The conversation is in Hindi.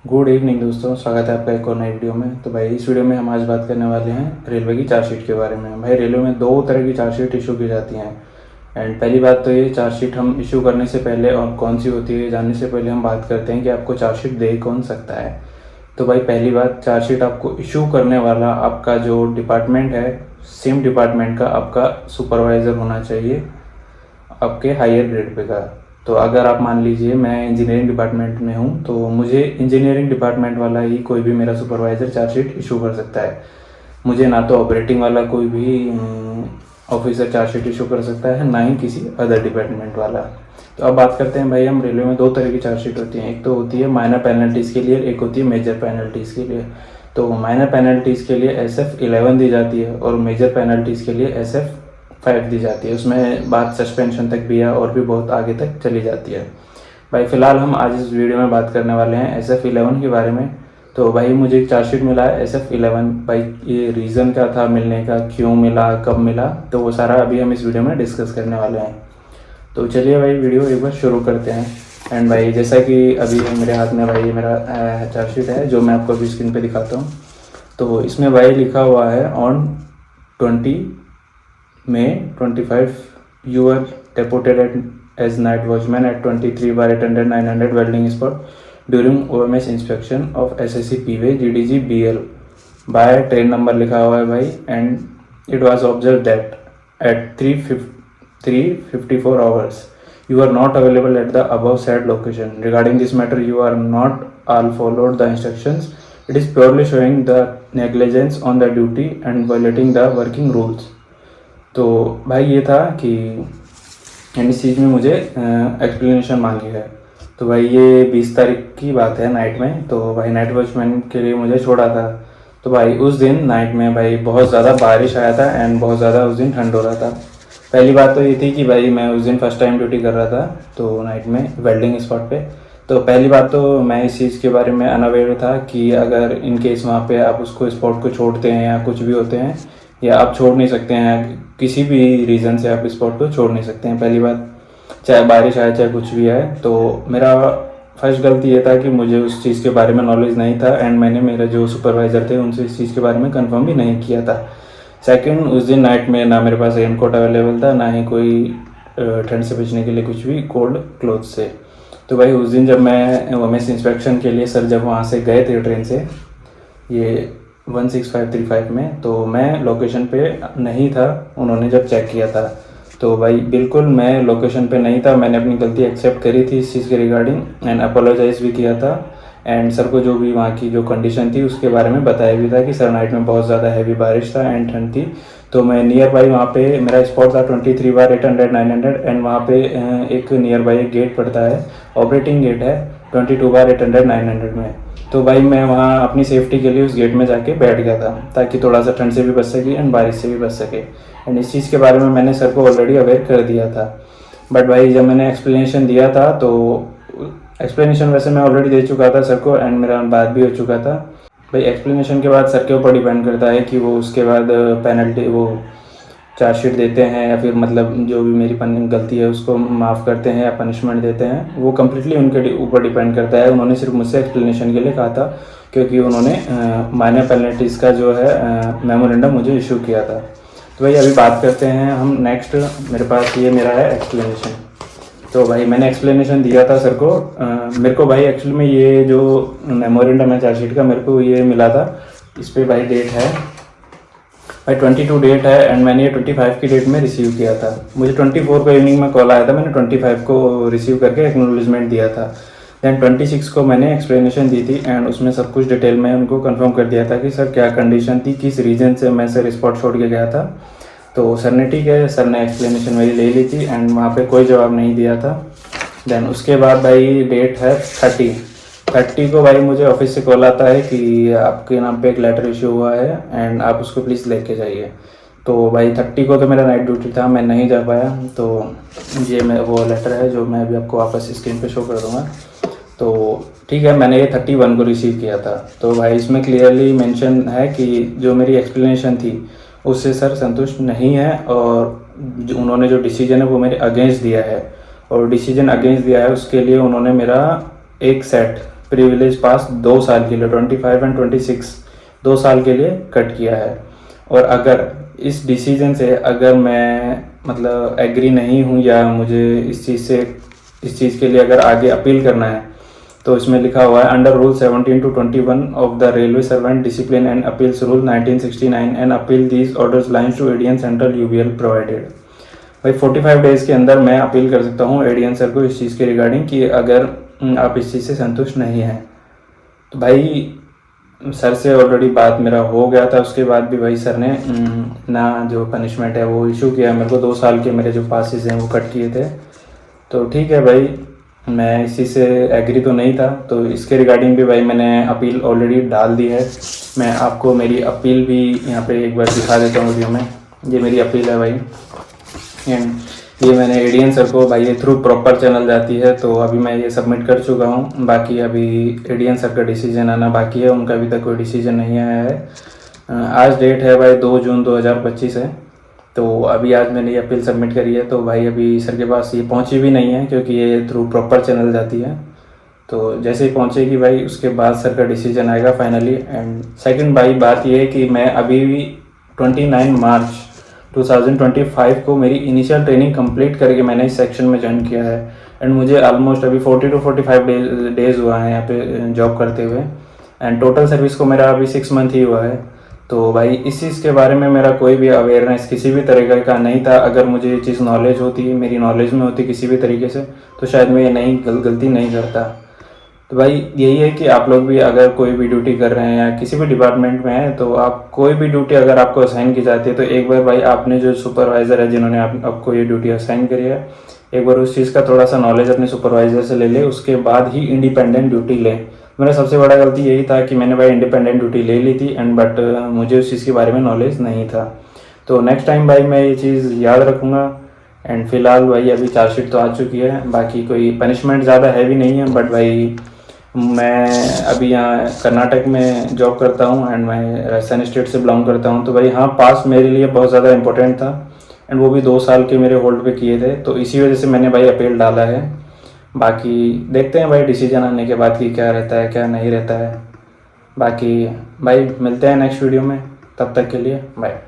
गुड इवनिंग दोस्तों, स्वागत है आपका एक और नई वीडियो में। तो भाई इस वीडियो में हम आज बात करने वाले हैं रेलवे की चार्जशीट के बारे में। भाई रेलवे में दो तरह की चार्जशीट इशू की जाती हैं। एंड पहली बात तो ये चार्जशीट हम इशू करने से पहले और कौन सी होती है जानने से पहले हम बात करते हैं कि आपको चार्जशीट दे कौन सकता है। तो भाई पहली बात, चार्जशीट आपको इशू करने वाला आपका जो डिपार्टमेंट है, सेम डिपार्टमेंट का आपका सुपरवाइज़र होना चाहिए आपके हायर ग्रेड पे का। तो अगर आप मान लीजिए मैं इंजीनियरिंग डिपार्टमेंट में हूँ तो मुझे इंजीनियरिंग डिपार्टमेंट वाला ही कोई भी मेरा सुपरवाइज़र चार्जशीट इशू कर सकता है। मुझे ना तो ऑपरेटिंग वाला कोई भी ऑफिसर चार्जशीट इशू कर सकता है, ना ही किसी अदर डिपार्टमेंट वाला। तो अब बात करते हैं भाई, हम रेलवे में दो तरह की चार्जशीट होती हैं। एक तो होती है माइनर पेनल्टीज़ के लिए, एक होती है मेजर पेनल्टीज़ के लिए। तो माइनर पेनल्टीज़ के लिए SF11 दी जाती है और मेजर पेनल्टीज़ के लिए SF5 दी जाती है। उसमें बात सस्पेंशन तक भी है और भी बहुत आगे तक चली जाती है। भाई फ़िलहाल हम आज इस वीडियो में बात करने वाले हैं SF11 के बारे में। तो भाई मुझे एक चार्जशीट मिला है SF11। भाई ये रीज़न क्या था मिलने का, क्यों मिला, कब मिला, तो वो सारा अभी हम इस वीडियो में डिस्कस करने वाले हैं। तो चलिए भाई वीडियो एक बार शुरू करते हैं। एंड भाई जैसा कि अभी मेरे हाथ में भाई ये मेरा चार्जशीट है जो मैं आपको अभी स्क्रीन पे दिखाता हूँ। तो इसमें भाई लिखा हुआ है on 20 May 25 you were deputed as night watchman at 23/800-900 welding spot during OMS inspection of SSC P-Way GDG BL by train number लिखा हुआ है भाई। and it was observed that at 3:54 hours you are not available at the above said location. Regarding this matter you are not all followed the instructions. It is purely showing the negligence on the duty and violating the working rules. तो भाई ये था कि इस चीज़ में मुझे एक्सप्लेनेशन मांगी है। तो भाई ये 20 तारीख की बात है नाइट में। तो भाई नाइट वॉचमैन के लिए मुझे छोड़ा था। तो भाई उस दिन नाइट में भाई बहुत ज़्यादा बारिश आया था एंड बहुत ज़्यादा उस दिन ठंड हो रहा था। पहली बात तो ये थी कि भाई मैं उस दिन फर्स्ट टाइम ड्यूटी कर रहा था तो नाइट में वेल्डिंग स्पॉट पे। तो पहली बात तो मैं इस चीज़ के बारे में अनअवेयर था कि अगर इन केस वहाँ पे आप उसको स्पॉट को छोड़ते हैं या कुछ भी होते हैं, या आप छोड़ नहीं सकते हैं, किसी भी रीज़न से आप स्पॉट को छोड़ नहीं सकते हैं। पहली बात, चाहे बारिश आए चाहे कुछ भी आए। तो मेरा फर्स्ट गलती ये था कि मुझे उस चीज़ के बारे में नॉलेज नहीं था एंड मैंने मेरे जो सुपरवाइज़र थे उनसे इस चीज़ के बारे में कंफर्म भी नहीं किया था। सेकंड, उस दिन नाइट में ना मेरे पास रेनकोट अवेलेबल था, ना ही कोई ठंड से बचने के लिए कुछ भी कोल्ड क्लोथ से। तो भाई उस दिन जब मैं OMS इंस्पेक्शन के लिए सर जब वहाँ से गए थे ट्रेन से, ये 16535 में, तो मैं लोकेशन पे नहीं था। उन्होंने जब चेक किया था तो भाई बिल्कुल मैं लोकेशन पे नहीं था। मैंने अपनी गलती एक्सेप्ट करी थी इस चीज़ के रिगार्डिंग एंड अपोलोजाइज़ भी किया था। एंड सर को जो भी वहाँ की जो कंडीशन थी उसके बारे में बताया भी था कि सर नाइट में बहुत ज़्यादा हैवी बारिश था एंड ठंड थी। तो मैं नियर बाई वहाँ पे मेरा स्पॉट था 23/800-900 एंड वहाँ पे एक नियर बाई एक गेट पड़ता है, ऑपरेटिंग गेट है 22/800-900 में। तो भाई मैं वहाँ अपनी सेफ्टी के लिए उस गेट में जाके बैठ गया था ताकि थोड़ा सा ठंड से भी बच सके एंड बारिश से भी बच सके। एंड इस चीज़ के बारे में मैंने सर को ऑलरेडी अवेयर कर दिया था। बट भाई जब मैंने एक्सप्लेनेशन दिया था तो एक्सप्लेनेशन वैसे मैं ऑलरेडी दे चुका था सर को एंड मेरा बात भी हो चुका था। भाई एक्सप्लेनेशन के बाद सर के ऊपर डिपेंड करता है कि वो उसके बाद पेनल्टी वो चार्जशीट देते हैं या फिर मतलब जो भी मेरी गलती है उसको माफ़ करते हैं या पनिशमेंट देते हैं। वो कम्प्लीटली उनके ऊपर डिपेंड करता है। उन्होंने सिर्फ मुझसे एक्सप्लेनेशन के लिए कहा था क्योंकि उन्होंने माइनर पेनल्टीज़ का जो है मेमोरेंडम मुझे इशू किया था। तो भाई अभी बात करते हैं हम नेक्स्ट। मेरे पास ये मेरा है एक्सप्लेनेशन। तो भाई मैंने एक्सप्लेनेशन दिया था सर को। मेरे को भाई एक्चुअली में ये जो मेमोरेंडम है चार्जशीट का मेरे को ये मिला था, इस पर भाई डेट है भाई 22 डेट है एंड मैंने ये 25 की डेट में रिसीव किया था। मुझे 24 को इवनिंग में कॉल आया था, मैंने 25 को रिसीव करके एक्नॉलेजमेंट दिया था। दैन 26 को मैंने एक्सप्लेनेशन दी थी एंड उसमें सब कुछ डिटेल में उनको कंफर्म कर दिया था कि सर क्या कंडीशन थी, किस रीज़न से मैं सर स्पॉट छोड़ के गया था। तो सर ने ठीक है, सर ने एक्सप्लेनेशन मेरी ले ली थी एंड वहाँ पे कोई जवाब नहीं दिया था। दैन उसके बाद भाई डेट है 30 को भाई मुझे ऑफिस से कॉल आता है कि आपके नाम पे एक लेटर इशू हुआ है एंड आप उसको प्लीज़ लेके जाइए। तो भाई 30 को तो मेरा नाइट ड्यूटी था, मैं नहीं जा पाया। तो ये मैं वो लेटर है जो मैं अभी आपको वापस स्क्रीन पे शो कर दूँगा। तो ठीक है, मैंने ये 31 को रिसीव किया था। तो भाई इसमें क्लियरली मेंशन है कि जो मेरी एक्सप्लेनेशन थी उससे सर संतुष्ट नहीं है और जो उन्होंने जो डिसीजन है वो मेरे अगेंस्ट दिया है। और डिसीजन अगेंस्ट दिया है उसके लिए उन्होंने मेरा एक सेट प्रिविलेज पास 2 साल के लिए 25 एंड 26 2 साल के लिए कट किया है। और अगर इस डिसीजन से अगर मैं मतलब एग्री नहीं हूँ या मुझे इस चीज़ के लिए अगर आगे अपील करना है तो इसमें लिखा हुआ है under rule 17 to 21 of the railway servant discipline and appeals rule 1969 and appeal these orders lines to ADN central UBL provided. भाई 45 डेज़ के अंदर मैं अपील कर सकता हूँ एडीएन सर को इस चीज़ के रिगार्डिंग कि अगर आप इस चीज़ से संतुष्ट नहीं हैं। तो भाई सर से ऑलरेडी बात मेरा हो गया था, उसके बाद भी भाई सर ने ना जो पनिशमेंट है वो इशू किया मेरे को। 2 साल के मेरे जो पासेस हैं वो कट किए थे। तो ठीक है भाई, मैं इसी से एग्री तो नहीं था, तो इसके रिगार्डिंग भी भाई मैंने अपील ऑलरेडी डाल दी है। मैं आपको मेरी अपील भी यहाँ पे एक बार दिखा देता हूँ वीडियो में। ये मेरी अपील है भाई, एंड ये मैंने एडीएन सर को भाई ये थ्रू प्रॉपर चैनल जाती है, तो अभी मैं ये सबमिट कर चुका हूँ। बाकी अभी एडीएन सर का डिसीजन आना बाकी है, उनका अभी तक कोई डिसीजन नहीं आया है। आज डेट है भाई 2 जून 2025 है, तो अभी आज मैंने ये अपील सबमिट करी है। तो भाई अभी सर के पास ये पहुँची भी नहीं है क्योंकि ये थ्रू प्रॉपर चैनल जाती है। तो जैसे ही पहुँचेगी भाई उसके बाद सर का डिसीजन आएगा फाइनली। एंड सेकंड भाई बात ये है कि मैं अभी भी 29 मार्च 2025 को मेरी इनिशियल ट्रेनिंग कंप्लीट करके मैंने इस सेक्शन में ज्वाइन किया है। एंड मुझे ऑलमोस्ट अभी 40 to 45 डेज हुआ है यहाँ पे जॉब करते हुए। एंड टोटल सर्विस को मेरा अभी 6 मंथ ही हुआ है। तो भाई इस चीज़ के बारे में मेरा कोई भी अवेयरनेस किसी भी तरीके का नहीं था। अगर मुझे ये चीज़ नॉलेज होती, मेरी नॉलेज में होती किसी भी तरीके से, तो शायद मैं ये गलती नहीं करता। तो भाई यही है कि आप लोग भी अगर कोई भी ड्यूटी कर रहे हैं या किसी भी डिपार्टमेंट में हैं, तो आप कोई भी ड्यूटी अगर आपको असाइन की जाती है तो एक बार भाई आपने जो सुपरवाइज़र है जिन्होंने आपको ये ड्यूटी असाइन करी है, एक बार उस चीज़ का थोड़ा सा नॉलेज अपने सुपरवाइज़र से ले ले, उसके बाद ही इंडिपेंडेंट ड्यूटी लें। मेरा सबसे बड़ा गलती यही था कि मैंने भाई इंडिपेंडेंट ड्यूटी ले ली थी एंड बट मुझे उस चीज़ के बारे में नॉलेज नहीं था। तो नेक्स्ट टाइम भाई मैं ये चीज़ याद रखूँगा। एंड फिलहाल भाई अभी चार्जशीट तो आ चुकी है, बाकी कोई पनिशमेंट ज़्यादा हैवी नहीं है। बट भाई मैं अभी यहाँ कर्नाटक में जॉब करता हूँ एंड मैं राजस्थान स्टेट से बिलोंग करता हूँ। तो भाई हाँ, पास मेरे लिए बहुत ज़्यादा इंपॉर्टेंट था एंड वो भी 2 साल के मेरे होल्ड पे किए थे, तो इसी वजह से मैंने भाई अपील डाला है। बाकी देखते हैं भाई डिसीजन आने के बाद कि क्या रहता है क्या नहीं रहता है। बाकी भाई मिलते हैं नेक्स्ट वीडियो में, तब तक के लिए बाय।